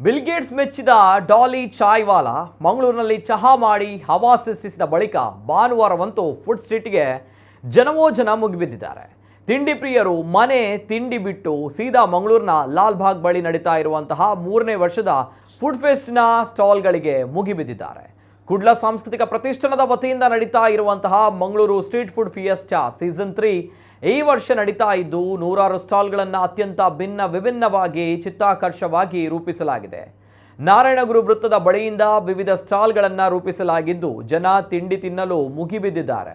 Bill Gates ಮೆಚ್ಚಿದ ಡಾಲಿ ಚಾಯ್ವಾಲಾ ಮಂಗಳೂರಿನಲ್ಲಿ ಚಹಾ ಮಾಡಿ ಹವಾ ಸೃಷ್ಟಿಸಿದ ಬಳಿಕ ಭಾನುವಾರವಂತೂ ಫುಡ್ ಸ್ಟ್ರೀಟ್ಗೆ ಜನವೋ ಜನ ಮುಗಿಬಿದ್ದಿದ್ದಾರೆ. ತಿಂಡಿ ಪ್ರಿಯರು ಮನೆ ತಿಂಡಿ ಬಿಟ್ಟು ಸೀದಾ ಮಂಗಳೂರಿನ ಲಾಲ್ ಬಾಗ್ ಬಳಿ ನಡೀತಾ ಇರುವಂತಹ 3ನೇ ವರ್ಷದ ಫುಡ್ ಫೆಸ್ಟ್ನ ಸ್ಟಾಲ್ಗಳಿಗೆ ಮುಗಿಬಿದ್ದಿದ್ದಾರೆ. ಕುಡ್ಲ ಸಾಂಸ್ಕೃತಿಕ ಪ್ರತಿಷ್ಠಾನದ ವತಿಯಿಂದ ನಡೀತಾ ಇರುವಂತಹ Mangaluru street food fiesta season 3 ಈ ವರ್ಷ ನಡೀತಾ ಇದ್ದು ನೂರಾರು ಸ್ಟಾಲ್ಗಳನ್ನು ಅತ್ಯಂತ ವಿಭಿನ್ನವಾಗಿ ಚಿತ್ತಾಕರ್ಷವಾಗಿ ರೂಪಿಸಲಾಗಿದೆ. ನಾರಾಯಣಗುರು ವೃತ್ತದ ಬಳಿಯಿಂದ ವಿವಿಧ ಸ್ಟಾಲ್ಗಳನ್ನು ರೂಪಿಸಲಾಗಿದ್ದು ಜನ ತಿಂಡಿ ತಿನ್ನಲು ಮುಗಿಬಿದ್ದಿದ್ದಾರೆ.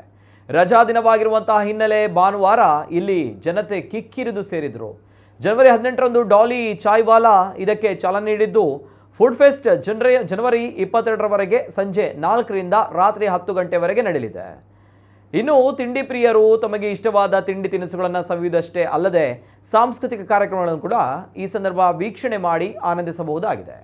ರಜಾ ದಿನವಾಗಿರುವಂತಹ ಹಿನ್ನೆಲೆ ಭಾನುವಾರ ಇಲ್ಲಿ ಜನತೆ ಕಿಕ್ಕಿರಿದು ಸೇರಿದರು. ಜನವರಿ 18ರಂದು ಡಾಲಿ ಚಾಯ್ವಾಲಾ ಇದಕ್ಕೆ ಚಾಲನೆ ನೀಡಿದ್ದು ಫುಡ್ ಫೆಸ್ಟ್ ಜನವರಿ 22ರವರೆಗೆ ಸಂಜೆ 4ರಿಂದ ರಾತ್ರಿ 10 ಗಂಟೆವರೆಗೆ ನಡೆಯಲಿದೆ. ಇನ್ನು ತಿಂಡಿ ಪ್ರಿಯರು ತಮಗೆ ಇಷ್ಟವಾದ ತಿಂಡಿ ತಿನಿಸುಗಳನ್ನು ಸವಿಯುವುದಷ್ಟೇ ಅಲ್ಲದೆ ಸಾಂಸ್ಕೃತಿಕ ಕಾರ್ಯಕ್ರಮಗಳನ್ನು ಕೂಡ ಈ ಸಂದರ್ಭ ವೀಕ್ಷಣೆ ಮಾಡಿ ಆನಂದಿಸಬಹುದಾಗಿದೆ.